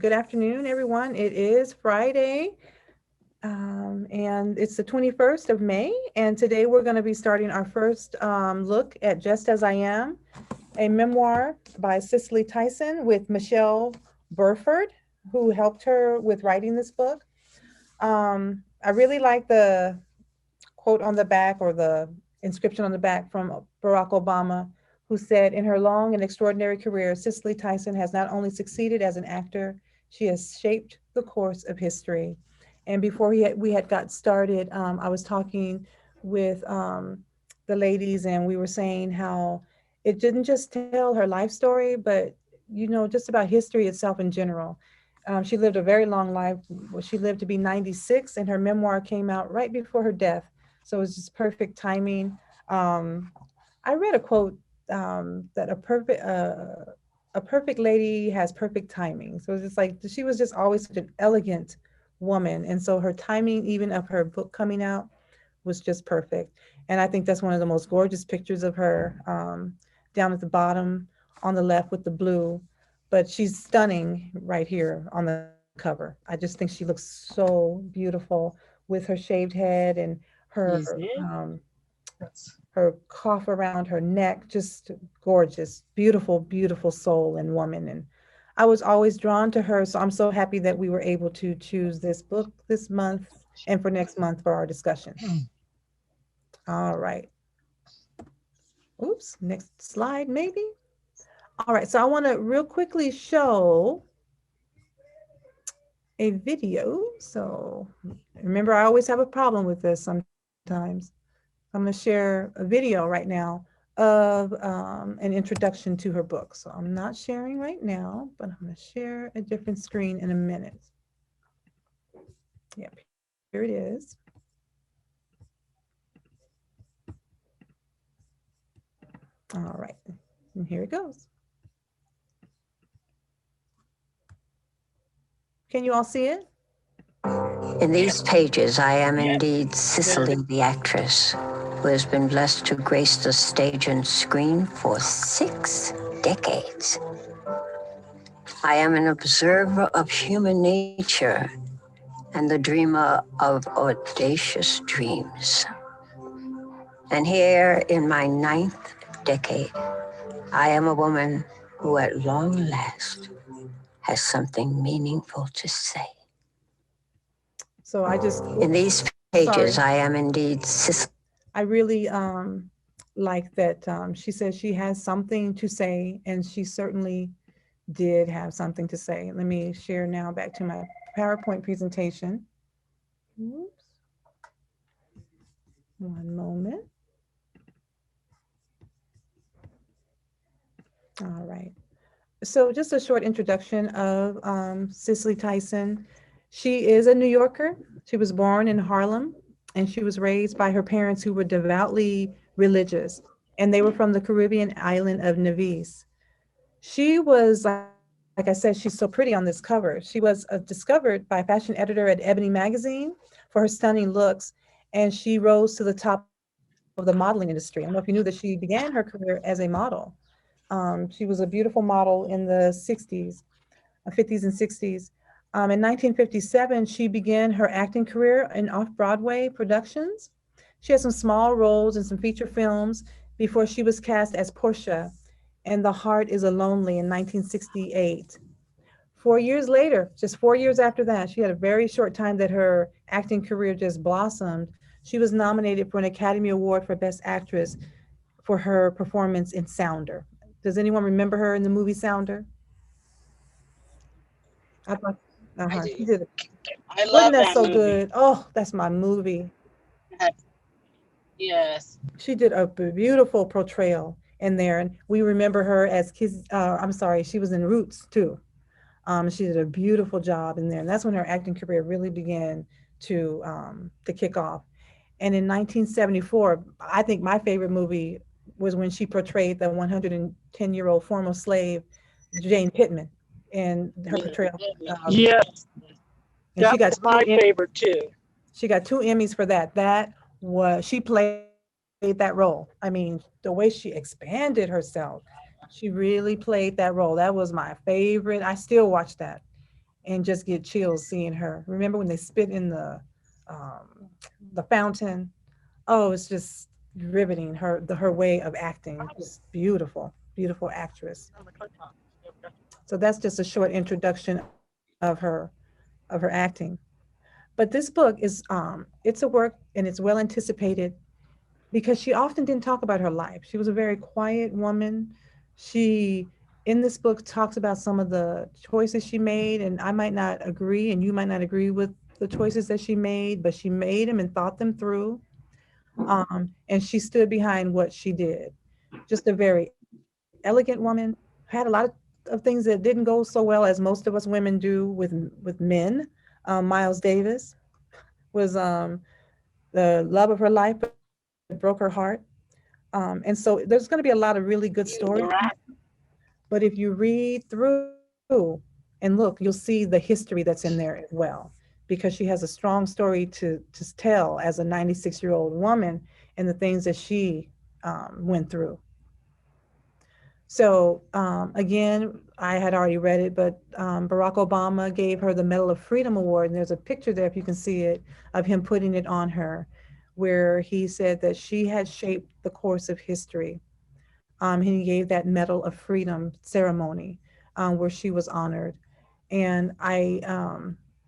Good afternoon, everyone. It is Friday, and it's the 21st of May. And today we're going to be starting our first look at Just As I Am, a memoir by Cicely Tyson with Michelle Burford, who helped her with writing this book. I really like the quote on the back or the inscription on the back from Barack Obama, who said, "In her long and extraordinary career, Cicely Tyson has not only succeeded as an actor, she has shaped the course of history." And before we had got started, I was talking with the ladies, and we were saying how it didn't just tell her life story, but just about history itself in general. She lived a very long life. She lived to be 96, and her memoir came out right before her death. So it was just perfect timing. I read a quote that a perfect lady has perfect timing. So it's just like she was just always such an elegant woman, and so her timing, even of her book coming out, was just perfect. And I think that's one of the most gorgeous pictures of her, down at the bottom on the left with the blue. But she's stunning right here on the cover. I just think she looks so beautiful with her shaved head and her Mhm. her coif around her neck, just gorgeous, beautiful, beautiful soul and woman. And I was always drawn to her. So I'm so happy that we were able to choose this book this month and for next month for our discussion. All right. Oops, next slide, maybe. All right, so I want to real quickly show a video. So remember, I always have a problem with this sometimes. I'm going to share a video right now of an introduction to her book. So I'm not sharing right now, but I'm going to share a different screen in a minute. Yep, here it is. All right, and here it goes. Can you all see it? In these pages, I am indeed Very. Cicely, the actress, who has been blessed to grace the stage and screen for 6 decades. I am an observer of human nature and the dreamer of audacious dreams. And here in my ninth decade, I am a woman who at long last has something meaningful to say. So I just, In oops, these pages, I sorry. am indeed Cicely. I really like that she says she has something to say, and she certainly did have something to say. Let me share now back to my PowerPoint presentation. Oops, one moment. All right. So just a short introduction of Cicely Tyson. She is a New Yorker. She was born in Harlem, and she was raised by her parents who were devoutly religious, and they were from the Caribbean island of Nevis. She was, like I said, she's so pretty on this cover. She was discovered by a fashion editor at Ebony magazine for her stunning looks, and she rose to the top of the modeling industry. I don't know if you knew that she began her career as a model. She was a beautiful model in the 60s, 50s and 60s. In 1957, she began her acting career in off-Broadway productions. She had some small roles in some feature films before she was cast as Portia in The Heart is a Lonely in 1968. 4 years later, just 4 years after that, she had a very short time that her acting career just blossomed. She was nominated for an Academy Award for Best Actress for her performance in Sounder. Does anyone remember her in the movie Sounder? I thought, I she do. did it. I Wasn't love that that so movie. good? Oh, that's my movie. Yes. She did a beautiful portrayal in there, and we remember her as Kiss. I'm sorry, she was in Roots too. She did a beautiful job in there, and that's when her acting career really began to kick off. And in 1974, I think my favorite movie was when she portrayed the 110-year-old former slave Jane Pittman in her Yeah. portrayal. Yes. And That was my favorite too. she got 2 Emmys for that. She played that role. I mean, the way she expanded herself, she really played that role. That was my favorite. I still watch that. and just get chills seeing her. Remember when they spit in the fountain? Oh, it's just riveting. Her way of acting, just beautiful, beautiful actress. So that's just a short introduction of her acting. But this book is it's a work and it's well anticipated because she often didn't talk about her life. She was a very quiet woman. She, in this book, talks about some of the choices she made, and I might not agree, and you might not agree with the choices that she made, but she made them and thought them through. And she stood behind what she did. Just a very elegant woman, had a lot of things that didn't go so well as most of us women do with men. Miles Davis was the love of her life, but broke her heart. And so there's going to be a lot of really good stories. But if you read through and look, you'll see the history that's in there as well, because she has a strong story to tell as a 96-year-old woman and the things that she went through. So again, I had already read it, but Barack Obama gave her the Medal of Freedom Award, and there's a picture there, if you can see it, of him putting it on her, where he said that she had shaped the course of history. He gave that Medal of Freedom ceremony where she was honored. And I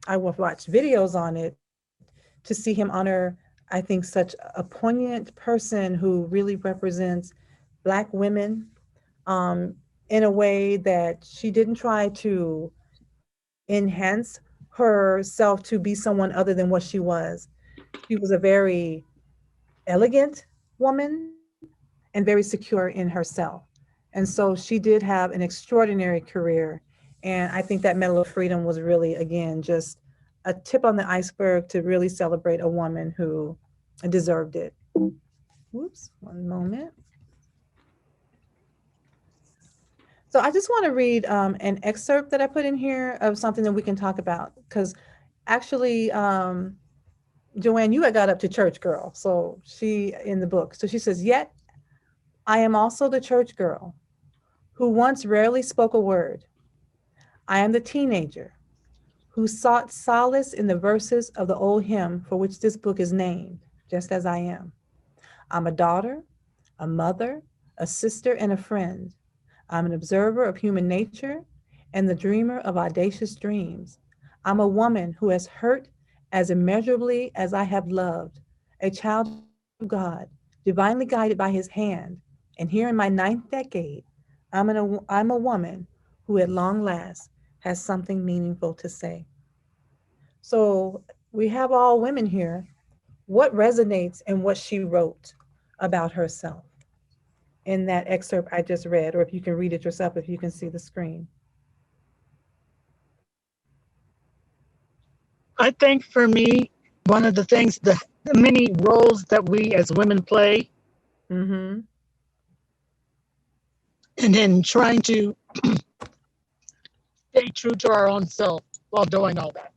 will watch videos on it to see him honor, I think, such a poignant person who really represents Black women um, in a way that she didn't try to enhance herself to be someone other than what she was. She was a very elegant woman and very secure in herself. And so she did have an extraordinary career. And I think that Medal of Freedom was really, again, just a tip on the iceberg to really celebrate a woman who deserved it. Whoops, one moment. So I just want to read an excerpt that I put in here of something that we can talk about. Because actually, Joanne, you had got up to church girl. So she, in the book, so she says, yet I am also the church girl who once rarely spoke a word. I am the teenager who sought solace in the verses of the old hymn for which this book is named, just as I am. I'm a daughter, a mother, a sister, and a friend. I'm an observer of human nature and the dreamer of audacious dreams. I'm a woman who has hurt as immeasurably as I have loved, a child of God, divinely guided by his hand. And here in my ninth decade, I'm a woman who at long last has something meaningful to say. So we have all women here. What resonates in what she wrote about herself in that excerpt I just read, or if you can read it yourself, if you can see the screen? I think for me, one of the things, the many roles that we as women play, Mm-hmm. and then trying to stay true to our own self while doing all that.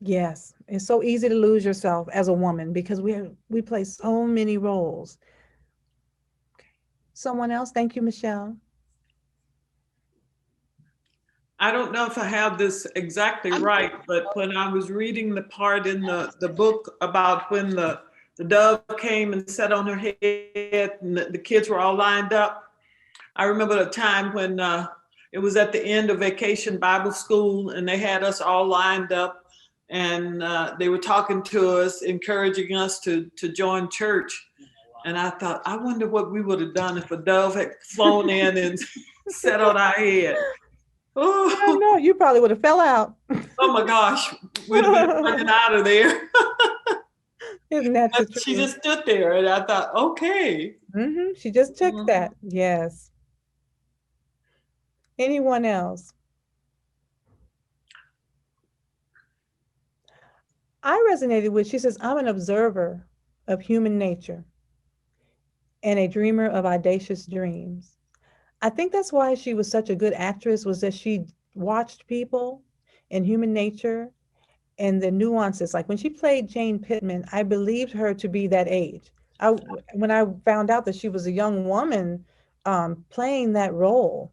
Yes, it's so easy to lose yourself as a woman because we play so many roles. Someone else? Thank you, Michelle. I don't know if I have this exactly right, but when I was reading the part in the book about when the dove came and sat on her head and the kids were all lined up, I remember a time when it was at the end of vacation Bible school and they had us all lined up and they were talking to us, encouraging us to join church. And I thought, I wonder what we would have done if a dove had flown in and sat on our head. I don't Oh, know. You probably would have fell out. oh my gosh, we'd have been running out of there. Isn't that the She truth? just stood there and I thought, okay. She just took Mhm. that. Yes. Anyone else? I resonated with, she says, I'm an observer of human nature and a dreamer of audacious dreams. I think that's why she was such a good actress, was that she watched people and human nature and the nuances. Like when she played Jane Pittman, I believed her to be that age. When I found out that she was a young woman playing that role,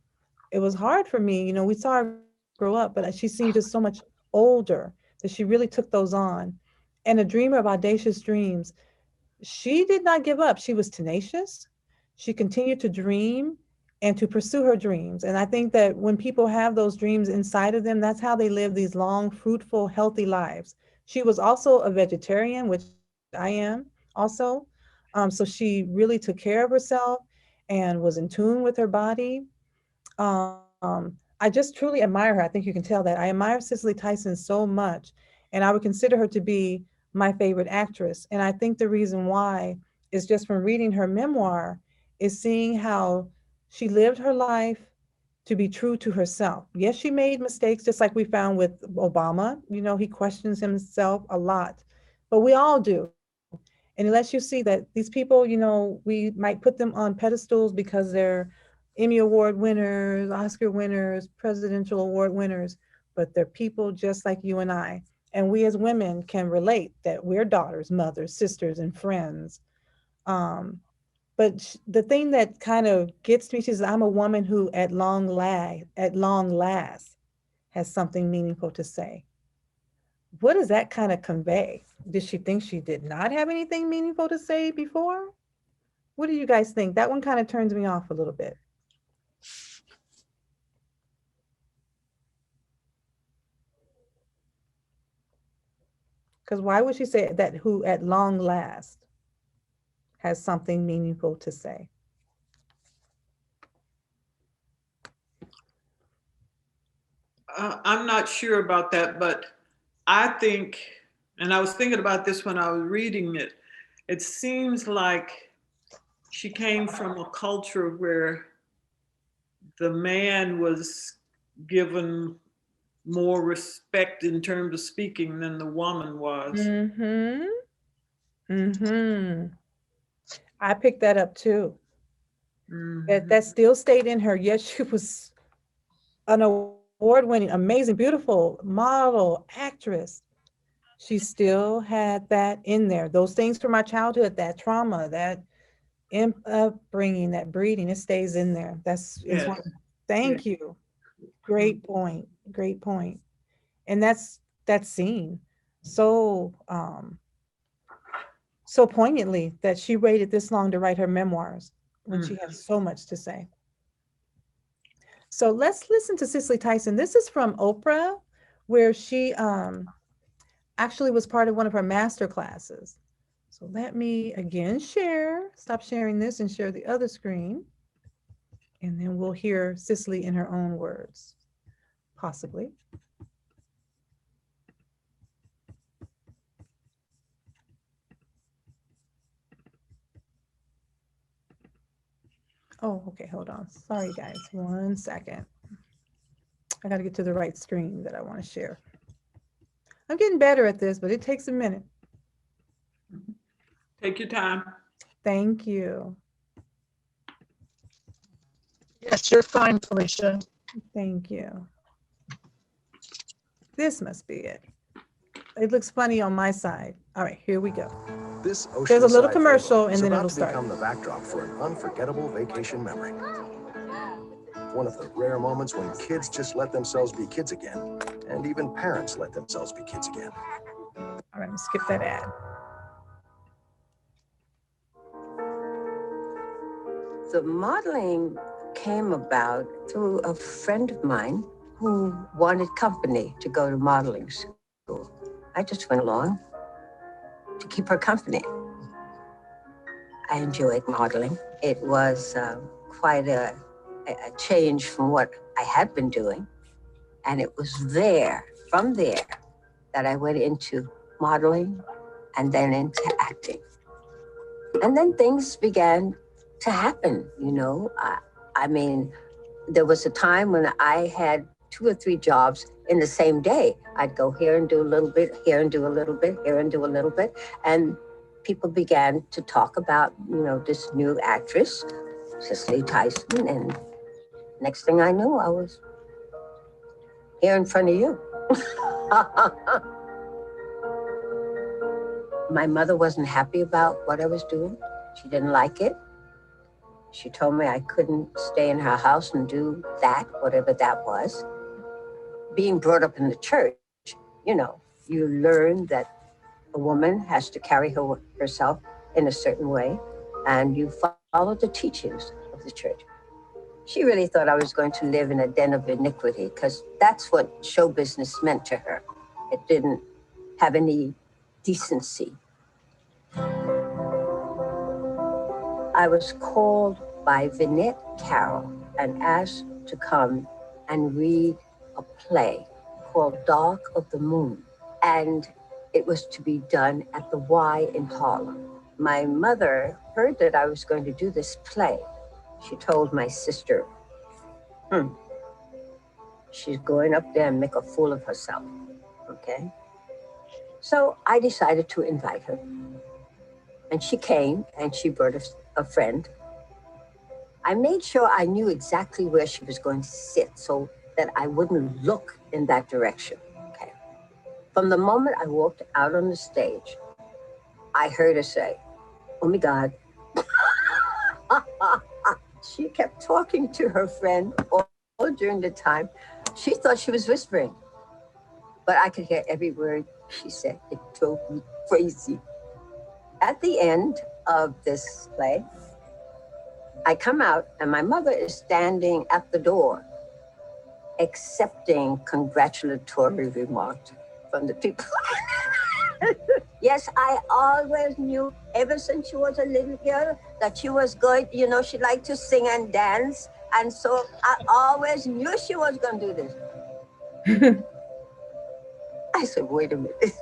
it was hard for me. You know, we saw her grow up, but she seemed just so much older that she really took those on. And a dreamer of audacious dreams, she did not give up. She was tenacious. She continued to dream and to pursue her dreams. And I think that when people have those dreams inside of them, that's how they live these long, fruitful, healthy lives. She was also a vegetarian, which I am also. So she really took care of herself and was in tune with her body. I just truly admire her. I think you can tell that. I admire Cicely Tyson so much, and I would consider her to be my favorite actress. And I think the reason why is just from reading her memoir, is seeing how she lived her life to be true to herself. Yes, she made mistakes, just like we found with Obama. You know, he questions himself a lot, but we all do. And it lets you see that these people, you know, we might put them on pedestals because they're Emmy Award winners, Oscar winners, presidential award winners, but they're people just like you and I. And we as women can relate that we're daughters, mothers, sisters, and friends. Um, but the thing that kind of gets me, she says, I'm a woman who at long last has something meaningful to say. What does that kind of convey? Did she think she did not have anything meaningful to say before? What do you guys think? That one kind of turns me off a little bit. Because why would she say that who at long last has something meaningful to say? I'm not sure about that, but I think, and I was thinking about this when I was reading it, it seems like she came from a culture where the man was given more respect in terms of speaking than the woman was. Mm-hmm. Mm-hmm. I picked that up too. That still stayed in her. Yes, she was an award-winning, amazing, beautiful model, actress. She still had that in there. Those things from my childhood, that trauma, that upbringing, that breeding, it stays in there. Yes. Thank you. Great point. Great point. And that's that scene so so poignantly that she waited this long to write her memoirs when she had so much to say. So let's listen to Cicely Tyson. This is from Oprah, where she actually was part of one of her master classes. So let me again stop sharing this and share the other screen. And then we'll hear Cicely in her own words, possibly. Oh, okay, hold on. Sorry, guys, 1 second. I got to get to the right screen that I want to share. I'm getting better at this, but it takes a minute. Take your time. Thank you. Yes, you're fine, Felicia. Thank you. This must be it. It looks funny on my side. All right, here we go. This There's a little oceanside commercial photo and is then about it'll to start. become the backdrop for an unforgettable vacation memory. One of the rare moments when kids just let themselves be kids again, and even parents let themselves be kids again. All right, I'm skip that ad. The modeling came about through a friend of mine who wanted company to go to modeling school. I just went along to keep her company. I enjoyed modeling. It was quite a change from what I had been doing. And it was from there, that I went into modeling and then into acting. And then things began to happen, you know. I mean, there was a time when I had 2 or 3 jobs in the same day. I'd go here and do a little bit, here and do a little bit, here and do a little bit. And people began to talk about, you know, this new actress, Cicely Tyson. And next thing I knew, I was here in front of you. My mother wasn't happy about what I was doing. She didn't like it. She told me I couldn't stay in her house and do that, whatever that was. being brought up in the church, you know, you learn that a woman has to carry herself in a certain way, and you follow the teachings of the church. She really thought I was going to live in a den of iniquity, because that's what show business meant to her. It didn't have any decency. I was called by Vinette Carroll and asked to come and read a play called Dark of the Moon. And it was to be done at the Y in Harlem. My mother heard that I was going to do this play. She told my sister, she's going up there and make a fool of herself, okay? So I decided to invite her. And she came and she brought a friend. I made sure I knew exactly where she was going to sit so that I wouldn't look in that direction, okay? From the moment I walked out on the stage, I heard her say, "Oh my God." She kept talking to her friend all during the time. She thought she was whispering, but I could hear every word she said. It drove me crazy. At the end of this play, I come out and my mother is standing at the door, accepting congratulatory remarks from the people. Yes, I always knew ever since she was a little girl that she was going, you know, she liked to sing and dance. And so I always knew she was going to do this. I said, wait a minute.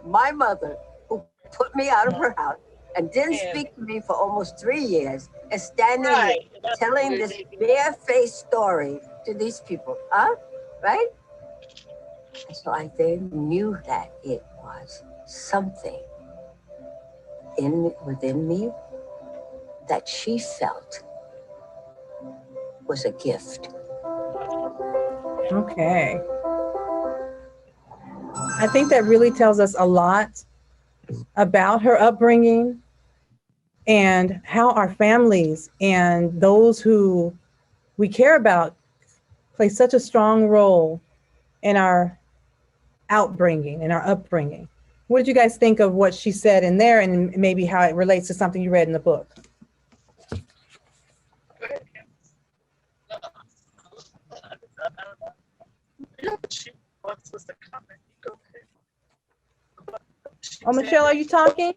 My mother, who put me out of her house and didn't speak to me for almost 3 years, is standing here telling this barefaced story to these people, huh? Right? And so I then knew that it was something within me that she felt was a gift. Okay. I think that really tells us a lot about her upbringing and how our families and those who we care about play such a strong role in our upbringing. What did you guys think of what she said in there, and maybe how it relates to something you read in the book? Oh, Michelle, are you talking?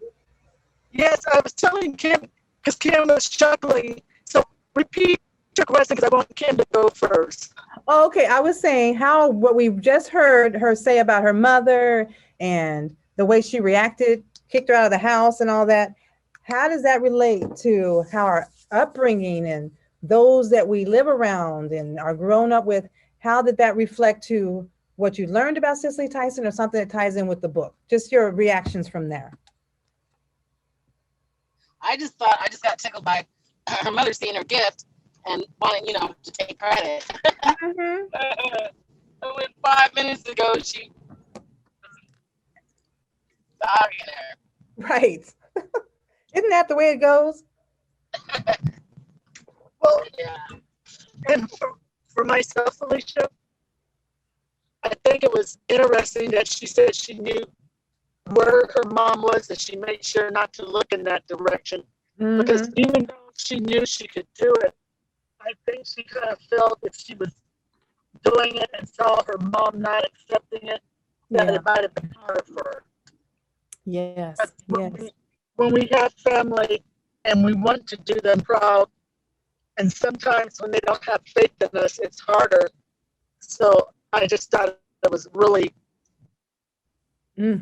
Yes, I was telling Kim, because Kim was chuckling. So repeat your question, because I want Kim to go first. Oh, okay, I was saying what we just heard her say about her mother and the way she reacted, kicked her out of the house and all that. How does that relate to how our upbringing and those that we live around and are grown up with, how did that reflect to what you learned about Cicely Tyson, or something that ties in with the book? Just your reactions from there. I just got tickled by her mother seeing her gift and wanting, to take credit. Mm-hmm. When 5 minutes ago, she was dogging her. Right. Isn't that the way it goes? Well, Yeah. and for myself, Alicia, I think it was interesting that she said she knew where her mom was, and she made sure not to look in that direction. Mm-hmm. Because even though she knew she could do it, I think she kind of felt if she was doing it and saw her mom not accepting it, that it might have been hard for her. Yes. When we have family and we want to do them proud, and sometimes when they don't have faith in us, it's harder. So I just thought it was really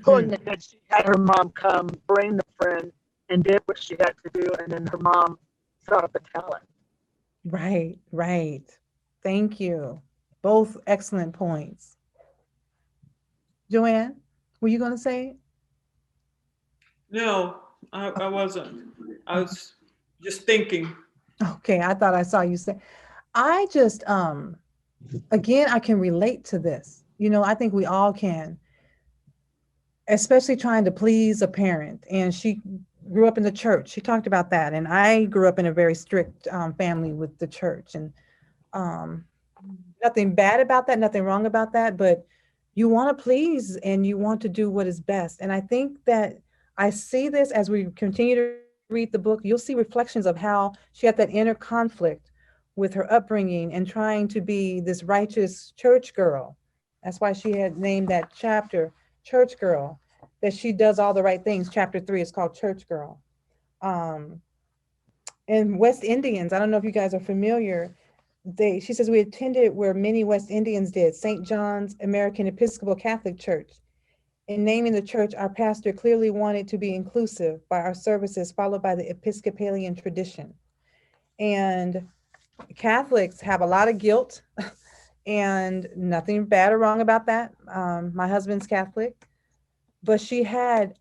poignant that she had her mom come, bring the friend, and did what she had to do, and then her mom saw the talent. Right. Thank you. Both excellent points. Joanne, were you going to say it? No, I wasn't. I was just thinking. Okay, I thought I saw you say. I just, again, I can relate to this. I think we all can, especially trying to please a parent. And she grew up in the church. She talked about that. And I grew up in a very strict family with the church. And nothing bad about that, nothing wrong about that, but you want to please and you want to do what is best. And I think that I see this as we continue to read the book, you'll see reflections of how she had that inner conflict with her upbringing and trying to be this righteous church girl. That's why she had named that chapter Church Girl, that she does all the right things. Chapter 3 is called Church Girl. Um, and West Indians, I don't know if you guys are familiar, she says, we attended where many West Indians did, St. John's American Episcopal Catholic Church. In naming the church, our pastor clearly wanted to be inclusive by our services, followed by the Episcopalian tradition. And Catholics have a lot of guilt and nothing bad or wrong about that. My husband's Catholic, but she had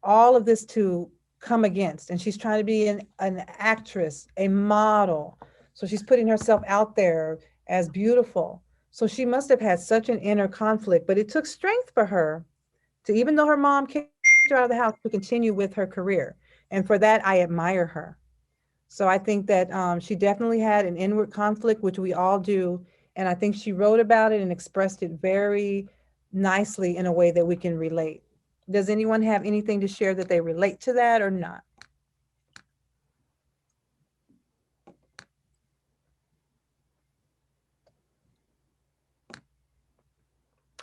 all of this to come against, and she's trying to be an actress, a model. So she's putting herself out there as beautiful. So she must have had such an inner conflict, but it took strength for her to, even though her mom kicked her out of the house, to continue with her career. And for that, I admire her. So I think that she definitely had an inward conflict, which we all do. And I think she wrote about it and expressed it very nicely in a way that we can relate. Does anyone have anything to share that they relate to that or not?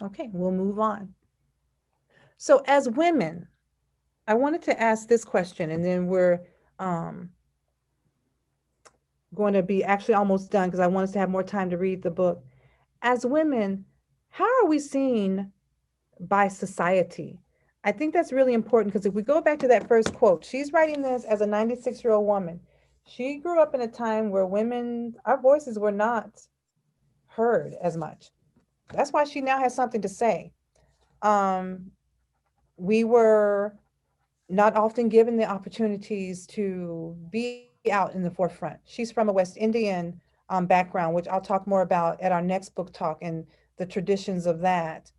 Okay, we'll move on. So as women, I wanted to ask this question, and then we're going to be actually almost done because I want us to have more time to read the book. As women, how are we seen by society? I think that's really important because if we go back to that first quote, she's writing this as a 96-year-old woman. She grew up in a time where women, our voices were not heard as much. That's why she now has something to say. We were not often given the opportunities to be out in the forefront. She's from a West Indian background, which I'll talk more about at our next book talk and the traditions of that.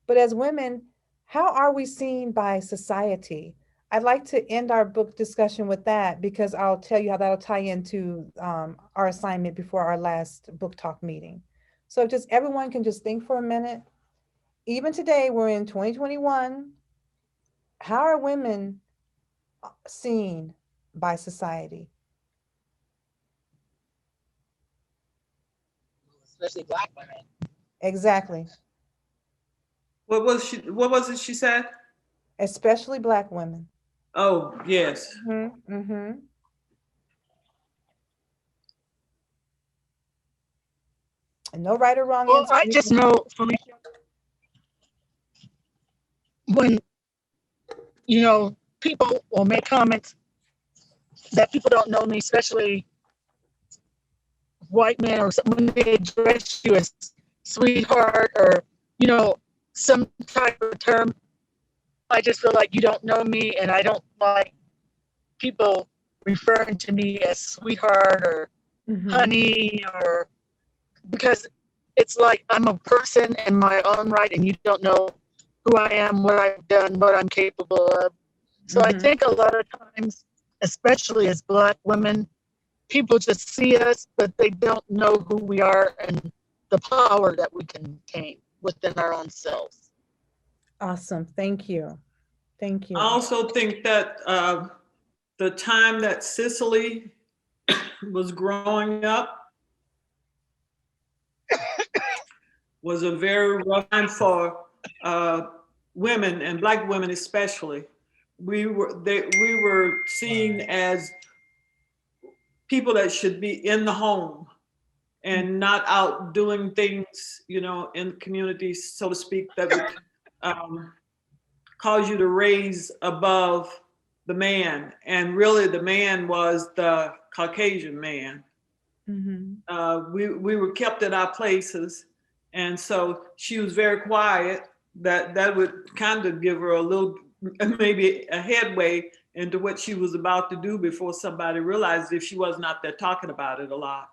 But as women, how are we seen by society? I'd like to end our book discussion with that because I'll tell you how that'll tie into our assignment before our last book talk meeting. So just everyone can just think for a minute. Even today, we're in 2021. How are women seen by society? Especially Black women. Exactly. What was it she said? Especially Black women. Oh, yes. Mm-hmm, mm-hmm. And no right or wrong Well, answer. I just know, Felicia, when, people will make comments that people don't know me, especially white men, or when they address you as sweetheart or, some type of term, I just feel like you don't know me, and I don't like people referring to me as sweetheart or honey, or because it's like I'm a person in my own right, and you don't know who I am, what I've done, what I'm capable of. So I think a lot of times, especially as Black women, people just see us, but they don't know who we are and the power that we contain within our own selves. Awesome. Thank you. Thank you. I also think that the time that Cicely was growing up was a very rough time for women, and Black women especially. We were seen as people that should be in the home and not out doing things, in the community, so to speak, that would cause you to raise above the man. And really the man was the Caucasian man. We were kept at our places. And so she was very quiet. That would kind of give her a little, maybe a headway into what she was about to do before somebody realized, if she was not there talking about it a lot.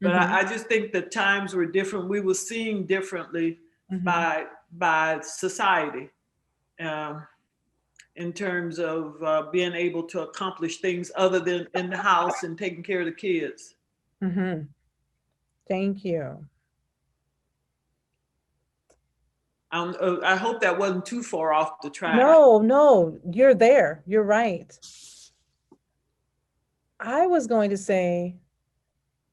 But I just think the times were different. We were seen differently by society in terms of being able to accomplish things other than in the house and taking care of the kids. Thank you. I hope that wasn't too far off the track. No, you're there. You're right. I was going to say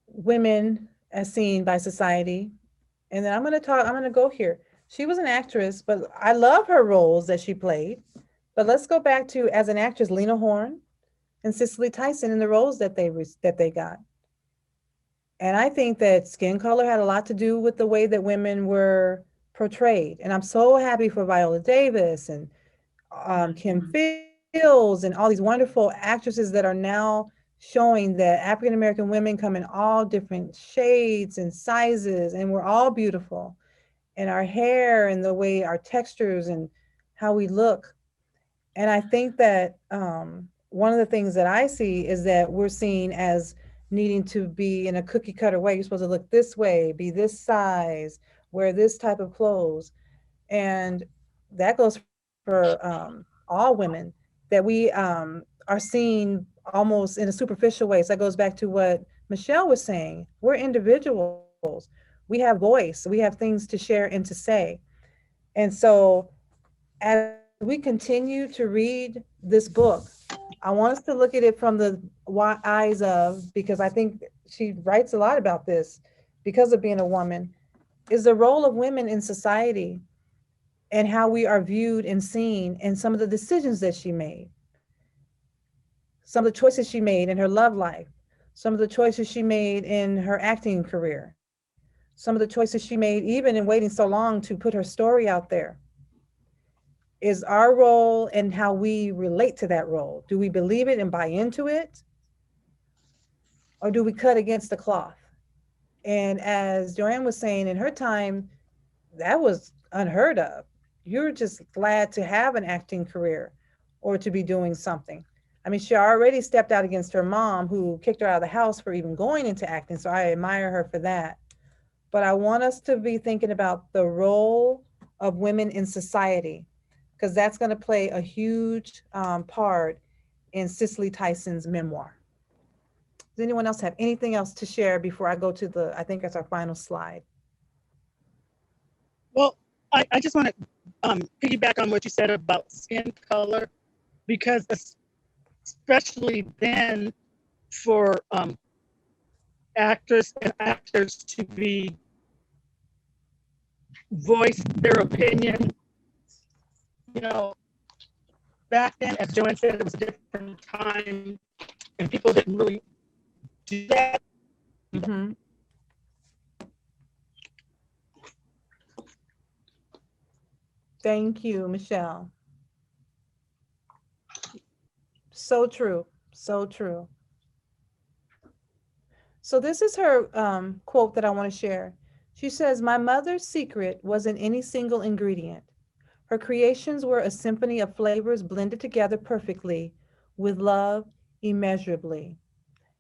women as seen by society. And then I'm going to go here. She was an actress, but I love her roles that she played. But let's go back to as an actress, Lena Horne and Cicely Tyson in the roles that they got. And I think that skin color had a lot to do with the way that women were portrayed. And I'm so happy for Viola Davis and Kim Fields and all these wonderful actresses that are now showing that African American women come in all different shades and sizes, and we're all beautiful. And our hair and the way our textures and how we look. And I think that one of the things that I see is that we're seen as needing to be in a cookie cutter way. You're supposed to look this way, be this size, wear this type of clothes. And that goes for all women, that we are seen almost in a superficial way. So that goes back to what Michelle was saying. We're individuals. We have voice. We have things to share and to say. And so as we continue to read this book, I want us to look at it from the eyes of, because I think she writes a lot about this because of being a woman, is the role of women in society and how we are viewed and seen, and some of the decisions that she made, some of the choices she made in her love life, some of the choices she made in her acting career, some of the choices she made even in waiting so long to put her story out there. Is our role and how we relate to that role. Do we believe it and buy into it? Or do we cut against the cloth? And as Joanne was saying, in her time, that was unheard of. You're just glad to have an acting career or to be doing something. I mean, she already stepped out against her mom, who kicked her out of the house for even going into acting. So I admire her for that. But I want us to be thinking about the role of women in society, because that's going to play a huge part in Cicely Tyson's memoir. Does anyone else have anything else to share before I go to I think that's our final slide? Well, I just want to piggyback on what you said about skin color, because especially then for actors and actors to be voice their opinion, back then, as Joanne said, it was a different time and people didn't really do that. Mm-hmm. Thank you, Michelle. So true. So true. So this is her quote that I want to share. She says, "My mother's secret wasn't any single ingredient. Her creations were a symphony of flavors blended together perfectly with love immeasurably."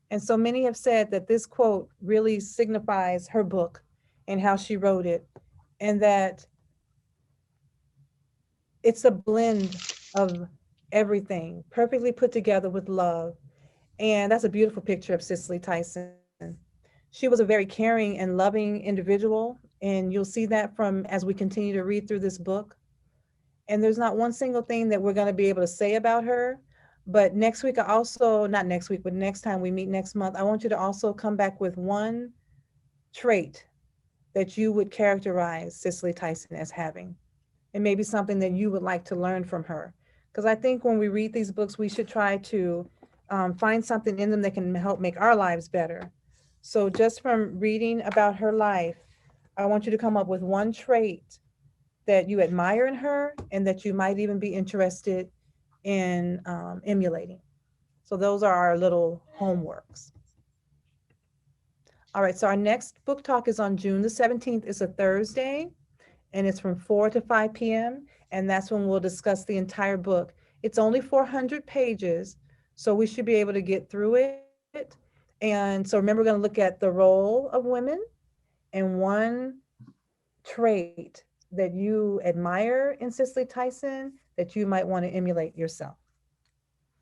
And so many have said that this quote really signifies her book and how she wrote it, and that it's a blend of everything perfectly put together with love. And that's a beautiful picture of Cicely Tyson. She was a very caring and loving individual, and you'll see that from as we continue to read through this book. And there's not one single thing that we're going to be able to say about her. But next week, not next week, but next time we meet next month, I want you to also come back with one trait that you would characterize Cicely Tyson as having. And maybe something that you would like to learn from her. Because I think when we read these books, we should try to find something in them that can help make our lives better. So just from reading about her life, I want you to come up with one trait that you admire in her and that you might even be interested in emulating. So those are our little homeworks. All right, so our next book talk is on June the 17th. It's a Thursday, and it's from 4 to 5 p.m. And that's when we'll discuss the entire book. It's only 400 pages, so we should be able to get through it. And so remember, we're going to look at the role of women and one trait that you admire in Cicely Tyson that you might want to emulate yourself.